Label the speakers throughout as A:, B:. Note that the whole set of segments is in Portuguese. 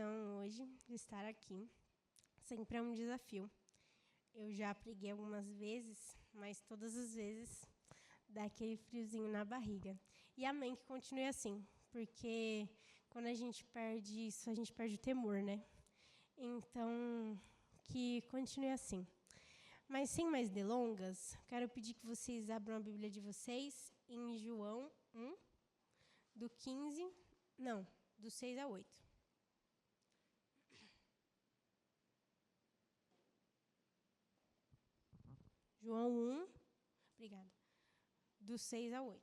A: emoção hoje de estar aqui. Sempre é um desafio. Eu já preguei algumas vezes, mas todas as vezes dá aquele friozinho na barriga. E amém que continue assim, porque quando a gente perde isso, a gente perde o temor, né? Então, que continue assim. Mas sem mais delongas, quero pedir que vocês abram a Bíblia de vocês em João 1, do 6 a 8. João 1, obrigada, do 6 a 8.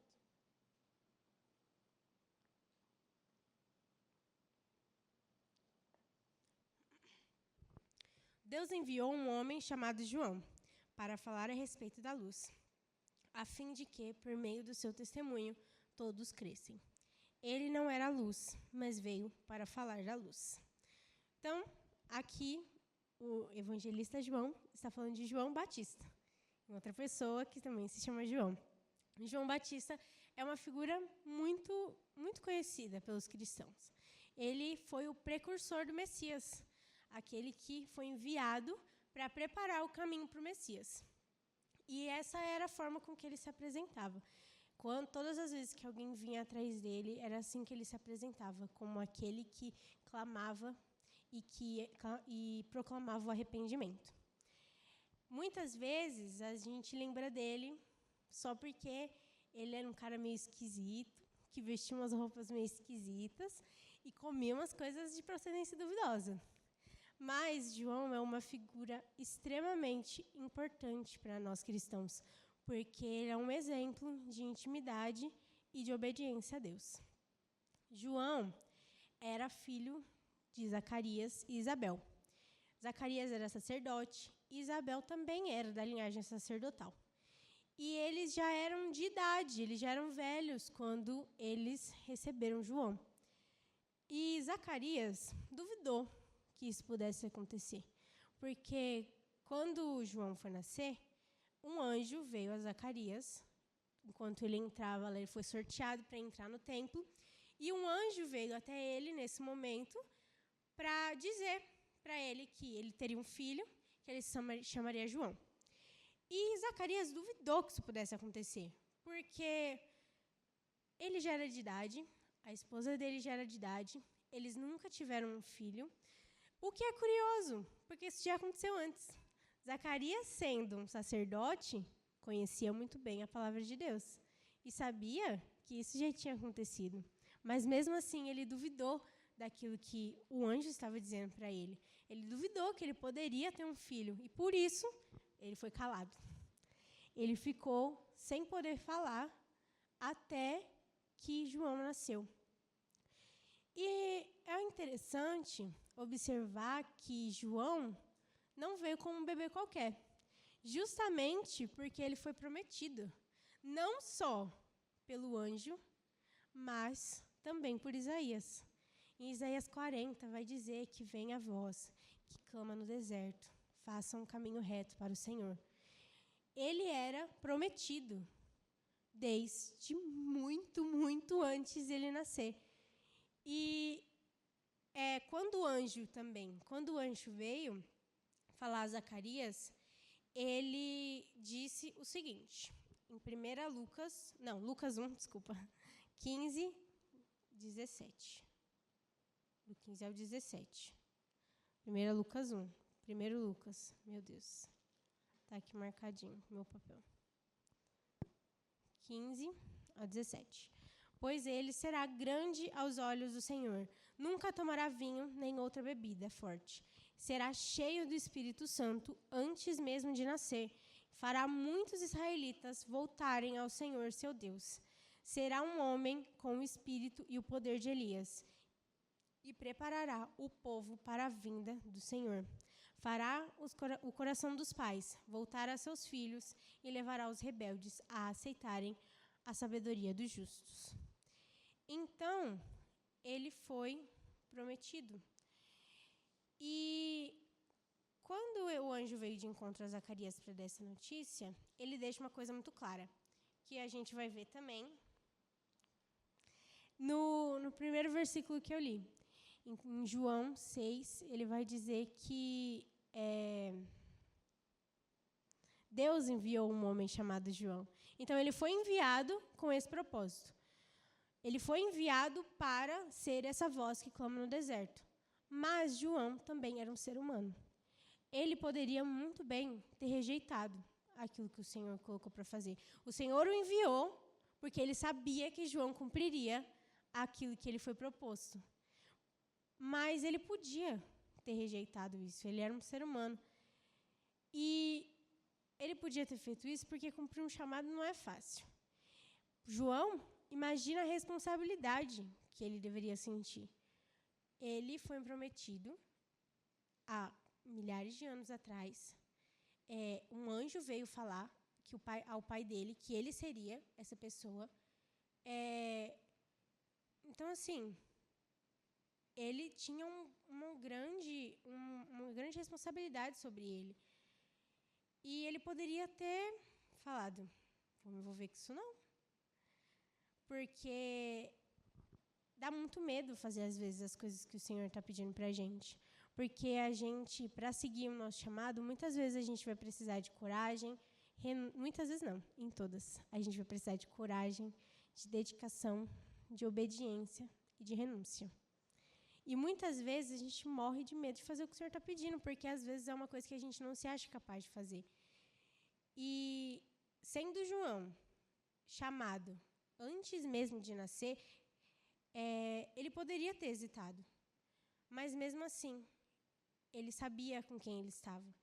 A: Deus enviou um homem chamado João para falar a respeito da luz, a fim de que, por meio do seu testemunho, todos crescem. Ele não era a luz, mas veio para falar da luz. Então, aqui, o evangelista João está falando de João Batista, outra pessoa que também se chama João. João Batista é uma figura muito conhecida pelos cristãos. Ele foi o precursor do Messias, aquele que foi enviado para preparar o caminho para o Messias. E essa era a forma com que ele se apresentava. Todas as vezes que alguém vinha atrás dele, era assim que ele se apresentava, como aquele que clamava e proclamava o arrependimento. Muitas vezes a gente lembra dele só porque ele era um cara meio esquisito, que vestia umas roupas meio esquisitas e comia umas coisas de procedência duvidosa. Mas João é uma figura extremamente importante para nós cristãos, porque ele é um exemplo de intimidade e de obediência a Deus. João era filho de Zacarias e Isabel. Zacarias era sacerdote e Isabel também era da linhagem sacerdotal. E eles já eram de idade, eles já eram velhos quando eles receberam João. E Zacarias duvidou que isso pudesse acontecer, porque quando João foi nascer, um anjo veio a Zacarias, enquanto ele entrava, ele foi sorteado para entrar no templo, e um anjo veio até ele nesse momento para dizer para ele que ele teria um filho, que ele chamaria João. E Zacarias duvidou que isso pudesse acontecer, porque ele já era de idade, a esposa dele já era de idade, eles nunca tiveram um filho, o que é curioso, porque isso já aconteceu antes. Zacarias, sendo um sacerdote, conhecia muito bem a palavra de Deus e sabia que isso já tinha acontecido. Mas, mesmo assim, ele duvidou daquilo que o anjo estava dizendo para ele. Ele duvidou que ele poderia ter um filho e, por isso, ele foi calado. Ele ficou sem poder falar até que João nasceu. E é interessante observar que João não veio como um bebê qualquer, justamente porque ele foi prometido, não só pelo anjo, mas também por Isaías. Em Isaías 40 vai dizer que vem a voz que clama no deserto, faça um caminho reto para o Senhor. Ele era prometido desde muito antes dele nascer. E quando o anjo veio falar a Zacarias, ele disse o seguinte, em Lucas 1, 15, 17. Do 15 ao 17. 1 Lucas 1. 1 Lucas, meu Deus. Está aqui marcadinho no meu papel. 15 a 17. Pois ele será grande aos olhos do Senhor. Nunca tomará vinho nem outra bebida forte. Será cheio do Espírito Santo antes mesmo de nascer. Fará muitos israelitas voltarem ao Senhor, seu Deus. Será um homem com o espírito e o poder de Elias. E preparará o povo para a vinda do Senhor. Fará o coração dos pais voltar a seus filhos e levará os rebeldes a aceitarem a sabedoria dos justos. Então, ele foi prometido. E quando o anjo veio de encontro a Zacarias para dar essa notícia, ele deixa uma coisa muito clara, que a gente vai ver também no primeiro versículo que eu li. Em João 6, ele vai dizer que Deus enviou um homem chamado João. Então, ele foi enviado com esse propósito. Ele foi enviado para ser essa voz que clama no deserto. Mas João também era um ser humano. Ele poderia muito bem ter rejeitado aquilo que o Senhor colocou para fazer. O Senhor o enviou porque ele sabia que João cumpriria aquilo que ele foi proposto. Mas ele podia ter rejeitado isso. Ele era um ser humano. E ele podia ter feito isso porque cumprir um chamado não é fácil. João, imagina a responsabilidade que ele deveria sentir. Ele foi prometido há milhares de anos atrás. Um anjo veio falar ao pai dele que ele seria essa pessoa. Então, assim, ele tinha uma grande responsabilidade sobre ele. E ele poderia ter falado, vou me envolver com isso não. Porque dá muito medo fazer, às vezes, as coisas que o Senhor está pedindo para a gente. Porque a gente, para seguir o nosso chamado, muitas vezes a gente vai precisar de coragem. Muitas vezes não, em todas. A gente vai precisar de coragem, de dedicação, de obediência e de renúncia. E muitas vezes a gente morre de medo de fazer o que o Senhor está pedindo, porque às vezes é uma coisa que a gente não se acha capaz de fazer. E sendo João chamado antes mesmo de nascer, ele poderia ter hesitado. Mas mesmo assim, ele sabia com quem ele estava.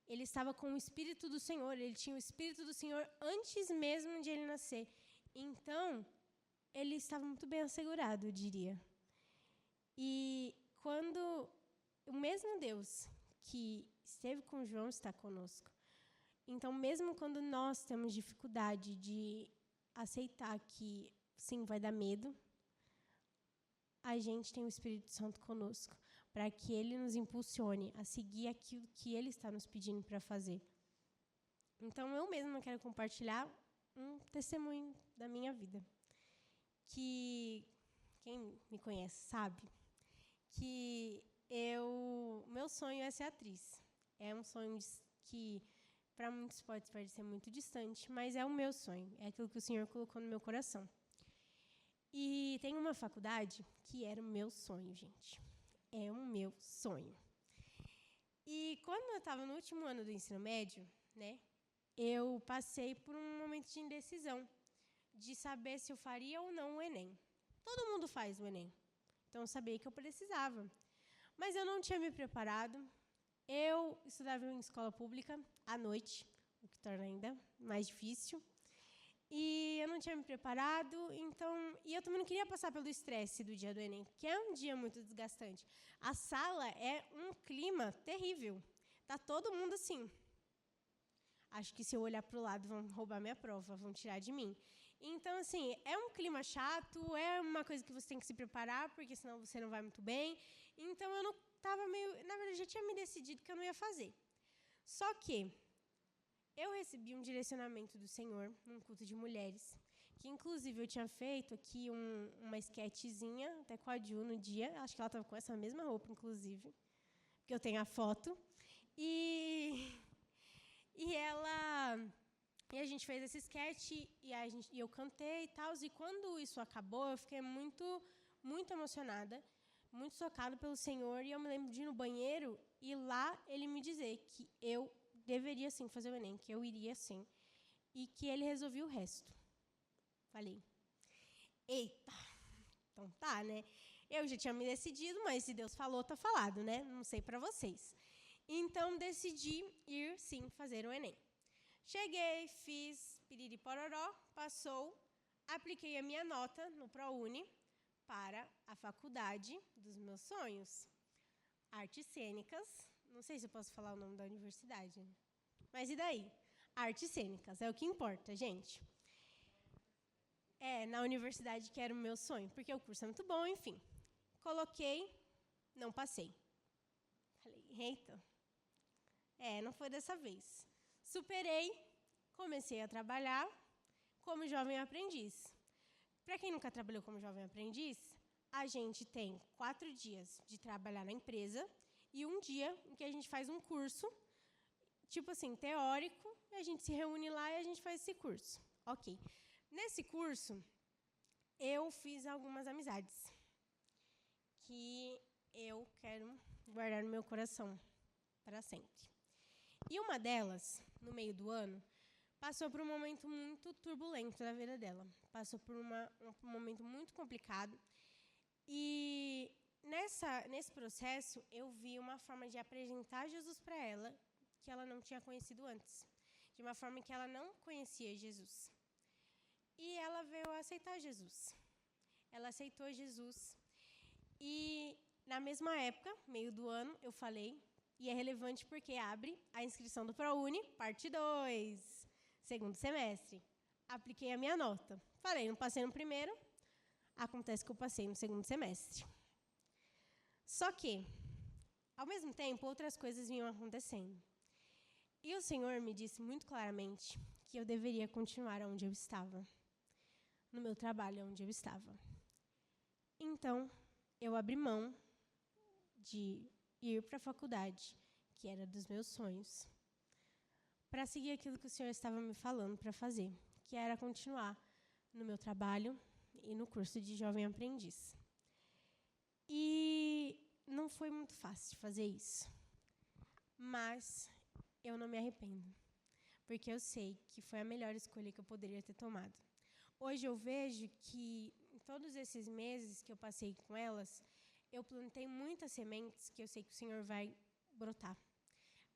A: Ele estava com o Espírito do Senhor, ele tinha o Espírito do Senhor antes mesmo de ele nascer. Então, ele estava muito bem assegurado, eu diria. E quando o mesmo Deus que esteve com João está conosco, então, mesmo quando nós temos dificuldade de aceitar que, sim, vai dar medo, a gente tem o Espírito Santo conosco, para que ele nos impulsione a seguir aquilo que ele está nos pedindo para fazer. Então, eu mesma quero compartilhar um testemunho da minha vida, que quem me conhece sabe que meu sonho é ser atriz. É um sonho que, para muitos, pode parecer muito distante, mas é o meu sonho, é aquilo que o Senhor colocou no meu coração. E tem uma faculdade que era o meu sonho, gente. É o meu sonho. E quando eu estava no último ano do ensino médio, né, eu passei por um momento de indecisão, de saber se eu faria ou não o Enem. Todo mundo faz o Enem, então eu sabia que eu precisava. Mas eu não tinha me preparado. Eu estudava em escola pública à noite, o que torna ainda mais difícil. E eu não tinha me preparado, e eu também não queria passar pelo estresse do dia do Enem, que é um dia muito desgastante. A sala é um clima terrível. Tá todo mundo assim. Acho que se eu olhar para o lado vão roubar minha prova, vão tirar de mim. Então, assim, é um clima chato, é uma coisa que você tem que se preparar, porque senão você não vai muito bem. Então, eu não estava meio... Na verdade, já tinha me decidido que eu não ia fazer. Só que eu recebi um direcionamento do Senhor num culto de mulheres, que, inclusive, eu tinha feito aqui uma esquetezinha, até com a Ju no dia. Acho que ela estava com essa mesma roupa, inclusive, porque eu tenho a foto. E a gente fez esse sketch, e eu cantei e tal. E quando isso acabou, eu fiquei muito, muito emocionada, muito tocada pelo Senhor. E eu me lembro de ir no banheiro e lá ele me dizer que eu deveria sim fazer o Enem, que eu iria sim, e que ele resolvia o resto. Falei, eita, então tá, né? Eu já tinha me decidido, mas se Deus falou, tá falado, né? Não sei para vocês. Então, decidi ir, sim, fazer o Enem. Cheguei, fiz piriri pororó, passou, apliquei a minha nota no ProUni para a faculdade dos meus sonhos. Artes Cênicas, não sei se eu posso falar o nome da universidade, né? Mas e daí? Artes Cênicas, é o que importa, gente. Na universidade que era o meu sonho, porque o curso é muito bom, enfim. Coloquei, não passei. Falei, eita, não foi dessa vez. Superei, comecei a trabalhar como jovem aprendiz. Para quem nunca trabalhou como jovem aprendiz, a gente tem 4 dias de trabalhar na empresa e um dia em que a gente faz um curso, tipo assim, teórico, e a gente se reúne lá e a gente faz esse curso. Ok. Nesse curso, eu fiz algumas amizades que eu quero guardar no meu coração para sempre. E uma delas, no meio do ano, passou por um momento muito turbulento da vida dela. Passou por um momento muito complicado. E nesse processo, eu vi uma forma de apresentar Jesus para ela que ela não tinha conhecido antes. De uma forma que ela não conhecia Jesus. E ela veio aceitar Jesus. Ela aceitou Jesus. E, na mesma época, meio do ano, eu falei, e é relevante porque abre a inscrição do ProUni, parte 2, segundo semestre. Apliquei a minha nota. Falei, não passei no primeiro, acontece que eu passei no segundo semestre. Só que, ao mesmo tempo, outras coisas vinham acontecendo. E o Senhor me disse muito claramente que eu deveria continuar onde eu estava, no meu trabalho onde eu estava. Então, eu abri mão de ir para a faculdade, que era dos meus sonhos, para seguir aquilo que o Senhor estava me falando para fazer, que era continuar no meu trabalho e no curso de jovem aprendiz. E não foi muito fácil fazer isso, mas eu não me arrependo, porque eu sei que foi a melhor escolha que eu poderia ter tomado. Hoje eu vejo que, em todos esses meses que eu passei com elas, eu plantei muitas sementes que eu sei que o Senhor vai brotar.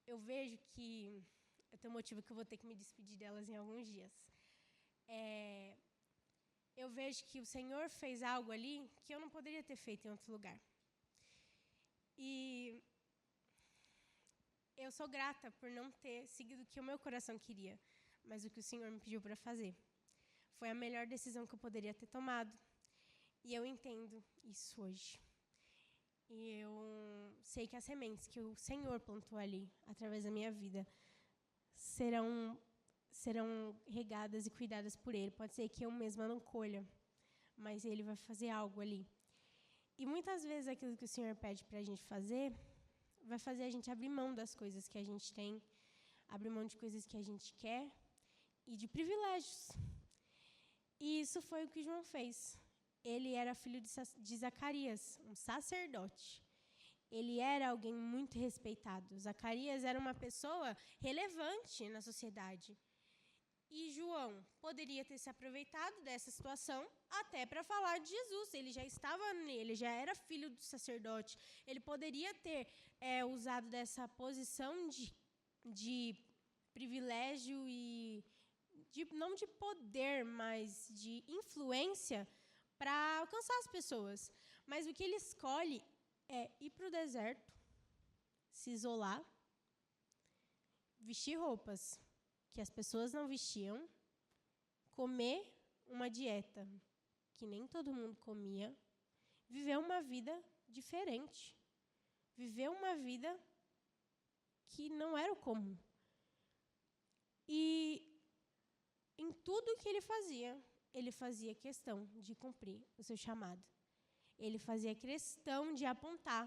A: Eu vejo que, eu tenho um motivo que eu vou ter que me despedir delas em alguns dias. Eu vejo que o Senhor fez algo ali que eu não poderia ter feito em outro lugar. E eu sou grata por não ter seguido o que o meu coração queria, mas o que o Senhor me pediu para fazer. Foi a melhor decisão que eu poderia ter tomado. E eu entendo isso hoje. E eu sei que as sementes que o Senhor plantou ali, através da minha vida, serão regadas e cuidadas por Ele. Pode ser que eu mesma não colha, mas Ele vai fazer algo ali. E muitas vezes aquilo que o Senhor pede para a gente fazer, vai fazer a gente abrir mão das coisas que a gente tem, abrir mão de coisas que a gente quer e de privilégios. E isso foi o que João fez. Ele era filho de Zacarias, um sacerdote. Ele era alguém muito respeitado. Zacarias era uma pessoa relevante na sociedade. E João poderia ter se aproveitado dessa situação até para falar de Jesus. Ele já estava nele, já era filho do sacerdote. Ele poderia ter usado dessa posição de privilégio e não de poder, mas de influência para alcançar as pessoas. Mas o que ele escolhe é ir para o deserto, se isolar, vestir roupas que as pessoas não vestiam, comer uma dieta que nem todo mundo comia, viver uma vida diferente, viver uma vida que não era o comum. E em tudo que ele fazia questão de cumprir o seu chamado. Ele fazia questão de apontar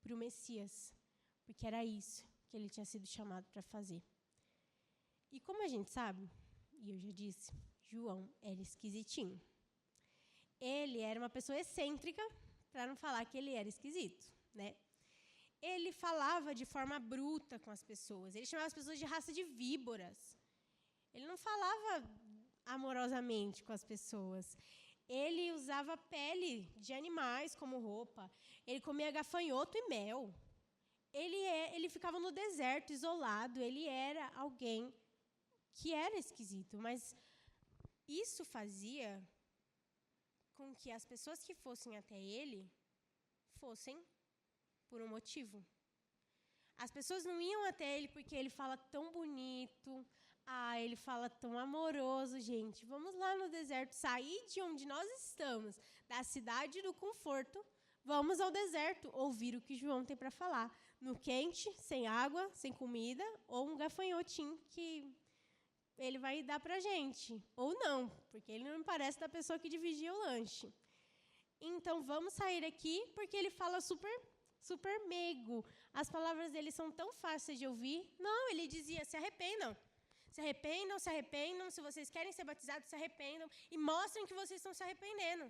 A: para o Messias, porque era isso que ele tinha sido chamado para fazer. E como a gente sabe, e eu já disse, João era esquisitinho. Ele era uma pessoa excêntrica, para não falar que ele era esquisito, né? Ele falava de forma bruta com as pessoas, ele chamava as pessoas de raça de víboras. Ele não falava amorosamente com as pessoas. Ele usava pele de animais como roupa. Ele comia gafanhoto e mel. Ele ficava no deserto, isolado. Ele era alguém que era esquisito. Mas isso fazia com que as pessoas que fossem até ele fossem por um motivo. As pessoas não iam até ele porque ele fala tão bonito. Ele fala tão amoroso, gente. Vamos lá no deserto, sair de onde nós estamos, da cidade do conforto, vamos ao deserto, ouvir o que João tem para falar. No quente, sem água, sem comida, ou um gafanhotinho que ele vai dar para a gente. Ou não, porque ele não me parece da pessoa que dividia o lanche. Então, vamos sair aqui, porque ele fala super meigo. As palavras dele são tão fáceis de ouvir. Não, ele dizia, se arrependam. Se arrependam, se arrependam. Se vocês querem ser batizados, se arrependam. E mostrem que vocês estão se arrependendo.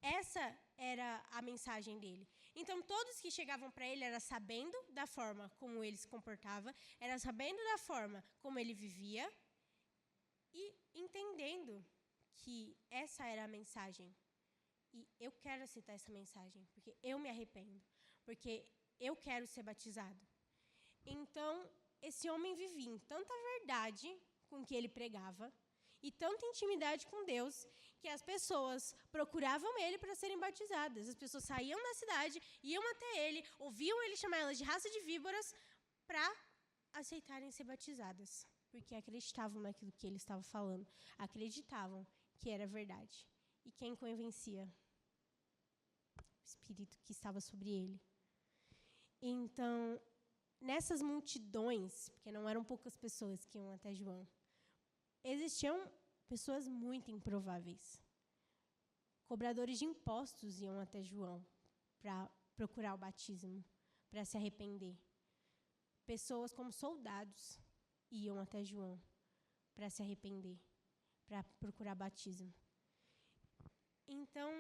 A: Essa era a mensagem dele. Então, todos que chegavam para ele era sabendo da forma como ele se comportava, era sabendo da forma como ele vivia e entendendo que essa era a mensagem. E eu quero aceitar essa mensagem, porque eu me arrependo, porque eu quero ser batizado. Então, esse homem vivia em tanta verdade com que ele pregava e tanta intimidade com Deus, que as pessoas procuravam ele para serem batizadas. As pessoas saíam da cidade, iam até ele, ouviam ele chamar elas de raça de víboras para aceitarem ser batizadas, porque acreditavam naquilo que ele estava falando, acreditavam que era verdade. E quem convencia? O Espírito que estava sobre ele. Então, nessas multidões, porque não eram poucas pessoas que iam até João, existiam pessoas muito improváveis. Cobradores de impostos iam até João para procurar o batismo, para se arrepender. Pessoas como soldados iam até João para se arrepender, para procurar batismo. Então,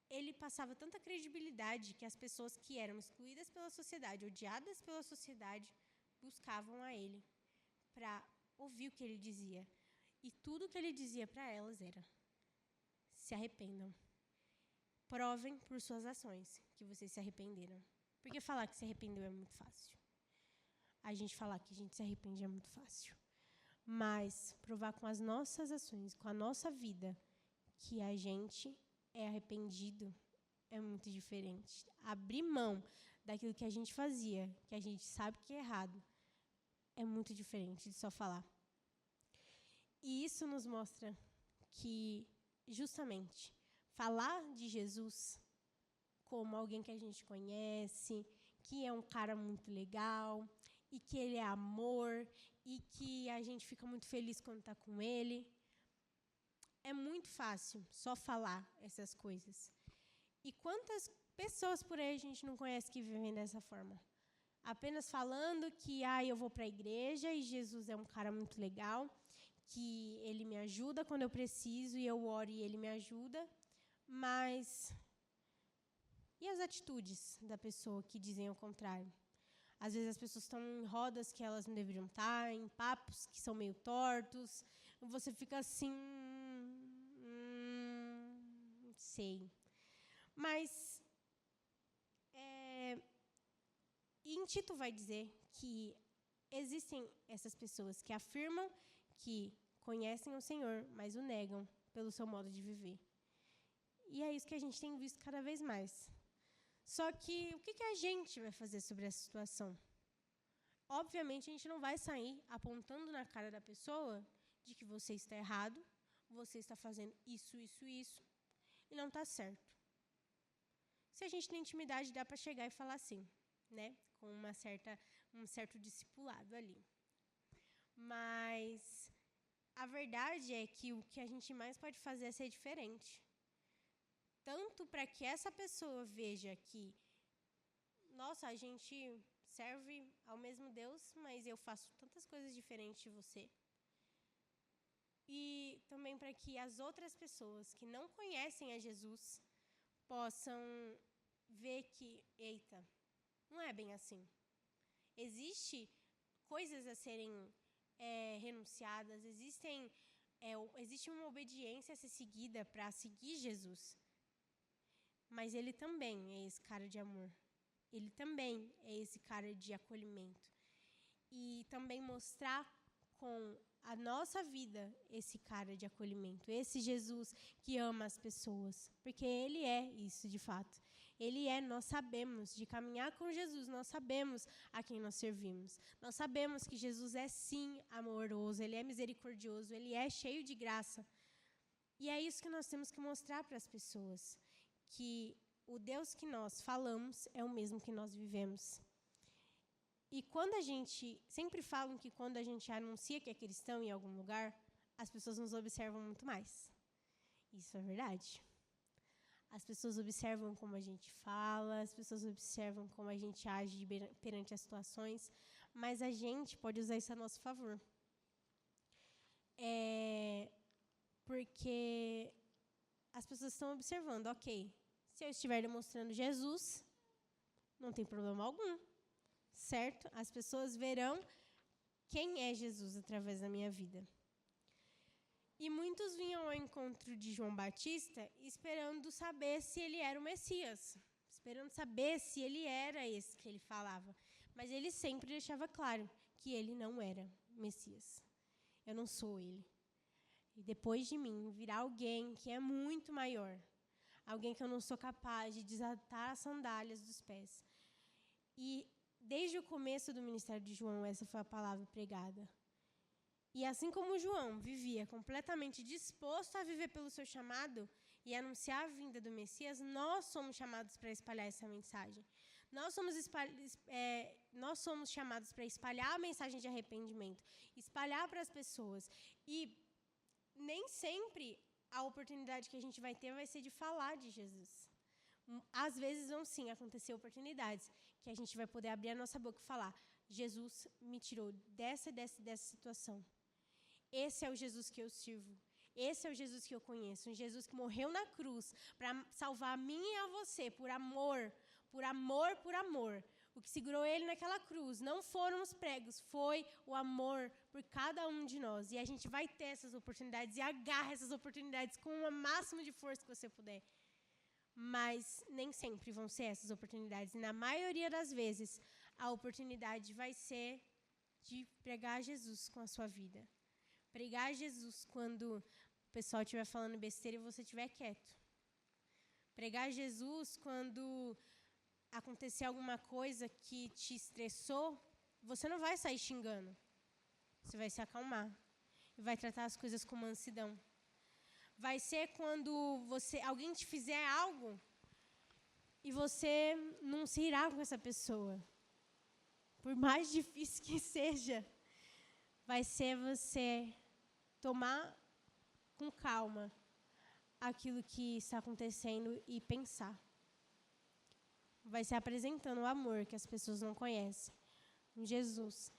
A: ele passava tanta credibilidade que as pessoas que eram excluídas pela sociedade, odiadas pela sociedade, buscavam a ele para ouvir o que ele dizia. E tudo o que ele dizia para elas era: se arrependam. Provem por suas ações que vocês se arrependeram. Porque falar que se arrependeu é muito fácil. A gente falar que a gente se arrepende é muito fácil. Mas provar com as nossas ações, com a nossa vida, que a gente é arrependido é muito diferente. Abrir mão daquilo que a gente fazia, que a gente sabe que é errado, é muito diferente de só falar. E isso nos mostra que, justamente, falar de Jesus como alguém que a gente conhece, que é um cara muito legal, e que ele é amor, e que a gente fica muito feliz quando está com ele, é muito fácil só falar essas coisas. E quantas pessoas por aí a gente não conhece que vivem dessa forma? Apenas falando que eu vou para a igreja e Jesus é um cara muito legal, que ele me ajuda quando eu preciso e eu oro e ele me ajuda, mas e as atitudes da pessoa que dizem o contrário? Às vezes as pessoas estão em rodas que elas não deveriam estar, em papos que são meio tortos, você fica assim, não sei. Mas em Tito vai dizer que existem essas pessoas que afirmam que conhecem o Senhor, mas o negam pelo seu modo de viver. E é isso que a gente tem visto cada vez mais. Só que o que a gente vai fazer sobre essa situação? Obviamente, a gente não vai sair apontando na cara da pessoa de que você está errado, você está fazendo isso, e não está certo. Se a gente tem intimidade, dá para chegar e falar assim, né? Com um certo discipulado ali. Mas a verdade é que o que a gente mais pode fazer é ser diferente. Tanto para que essa pessoa veja que, nossa, a gente serve ao mesmo Deus, mas eu faço tantas coisas diferentes de você. E também para que as outras pessoas que não conhecem a Jesus possam ver que, eita, não é bem assim. Existe coisas a serem renunciadas, existe uma obediência a ser seguida para seguir Jesus. Mas ele também é esse cara de amor. Ele também é esse cara de acolhimento. E também mostrar com a nossa vida esse cara de acolhimento, esse Jesus que ama as pessoas. Porque ele é isso de fato. Ele nós sabemos, de caminhar com Jesus, nós sabemos a quem nós servimos. Nós sabemos que Jesus é sim amoroso, ele é misericordioso, ele é cheio de graça. E é isso que nós temos que mostrar para as pessoas, que o Deus que nós falamos é o mesmo que nós vivemos. E quando a gente, sempre falam que quando a gente anuncia que é cristão em algum lugar, as pessoas nos observam muito mais. Isso é verdade. As pessoas observam como a gente fala, as pessoas observam como a gente age perante as situações, mas a gente pode usar isso a nosso favor. Porque as pessoas estão observando, ok, se eu estiver demonstrando Jesus, não tem problema algum, certo? As pessoas verão quem é Jesus através da minha vida. E muitos vinham ao encontro de João Batista esperando saber se ele era o Messias, esperando saber se ele era esse que ele falava. Mas ele sempre deixava claro que ele não era Messias. Eu não sou ele. E depois de mim virá alguém que é muito maior, alguém que eu não sou capaz de desatar as sandálias dos pés. E desde o começo do ministério de João, essa foi a palavra pregada. E assim como João vivia completamente disposto a viver pelo seu chamado e anunciar a vinda do Messias, nós somos chamados para espalhar essa mensagem. Nós somos chamados para espalhar a mensagem de arrependimento, espalhar para as pessoas. E nem sempre a oportunidade que a gente vai ter vai ser de falar de Jesus. Às vezes vão sim acontecer oportunidades que a gente vai poder abrir a nossa boca e falar: Jesus me tirou dessa situação. Esse é o Jesus que eu sirvo. Esse é o Jesus que eu conheço. Um Jesus que morreu na cruz para salvar a mim e a você, por amor, por amor, por amor. O que segurou ele naquela cruz não foram os pregos, foi o amor por cada um de nós. E a gente vai ter essas oportunidades e agarra essas oportunidades com o máximo de força que você puder. Mas nem sempre vão ser essas oportunidades. E na maioria das vezes, a oportunidade vai ser de pregar Jesus com a sua vida. Pregar Jesus quando o pessoal estiver falando besteira e você estiver quieto. Pregar Jesus quando acontecer alguma coisa que te estressou, você não vai sair xingando. Você vai se acalmar e vai tratar as coisas com mansidão. Vai ser quando alguém te fizer algo e você não se irá com essa pessoa. Por mais difícil que seja, vai ser você tomar com calma aquilo que está acontecendo e pensar. Vai se apresentando o amor que as pessoas não conhecem. Um Jesus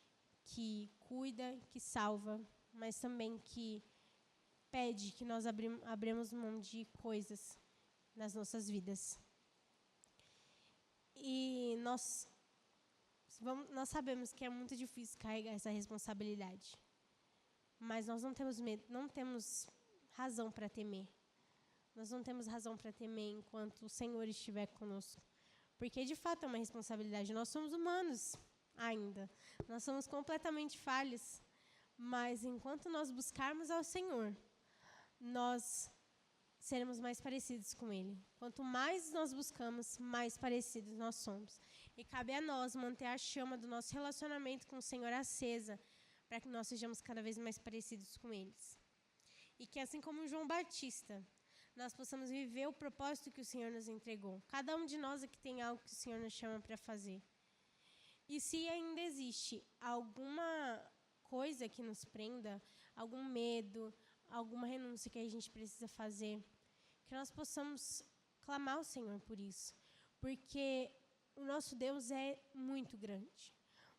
A: que cuida, que salva, mas também que pede que nós abramos mão de coisas nas nossas vidas. E nós sabemos que é muito difícil carregar essa responsabilidade. Mas nós não temos medo, não temos razão para temer. Nós não temos razão para temer enquanto o Senhor estiver conosco. Porque, de fato, é uma responsabilidade. Nós somos humanos ainda. Nós somos completamente falhos. Mas, enquanto nós buscarmos ao Senhor, nós seremos mais parecidos com Ele. Quanto mais nós buscamos, mais parecidos nós somos. E cabe a nós manter a chama do nosso relacionamento com o Senhor acesa, para que nós sejamos cada vez mais parecidos com eles. E que, assim como João Batista, nós possamos viver o propósito que o Senhor nos entregou. Cada um de nós aqui tem algo que o Senhor nos chama para fazer. E se ainda existe alguma coisa que nos prenda, algum medo, alguma renúncia que a gente precisa fazer, que nós possamos clamar ao Senhor por isso. Porque o nosso Deus é muito grande.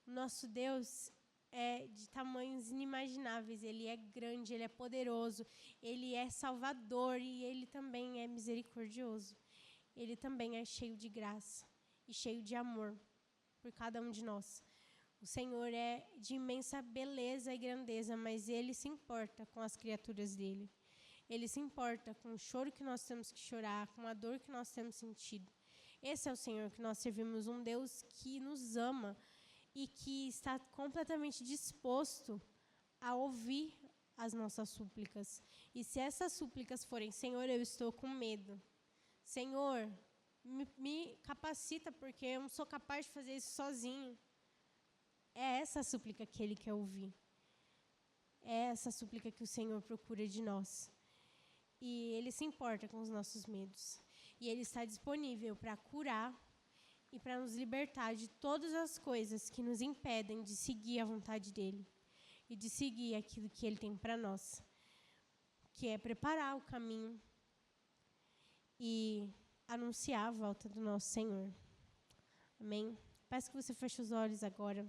A: O nosso Deus é de tamanhos inimagináveis. Ele é grande, Ele é poderoso, Ele é salvador e Ele também é misericordioso. Ele também é cheio de graça e cheio de amor por cada um de nós. O Senhor é de imensa beleza e grandeza, mas Ele se importa com as criaturas dEle. Ele se importa com o choro que nós temos que chorar, com a dor que nós temos sentido. Esse é o Senhor que nós servimos, um Deus que nos ama e que está completamente disposto a ouvir as nossas súplicas. E se essas súplicas forem: Senhor, eu estou com medo. Senhor, me capacita, porque eu não sou capaz de fazer isso sozinho. É essa a súplica que Ele quer ouvir. É essa a súplica que o Senhor procura de nós. E Ele se importa com os nossos medos. E Ele está disponível para curar e para nos libertar de todas as coisas que nos impedem de seguir a vontade dEle e de seguir aquilo que Ele tem para nós, que é preparar o caminho e anunciar a volta do nosso Senhor. Amém? Peço que você feche os olhos agora.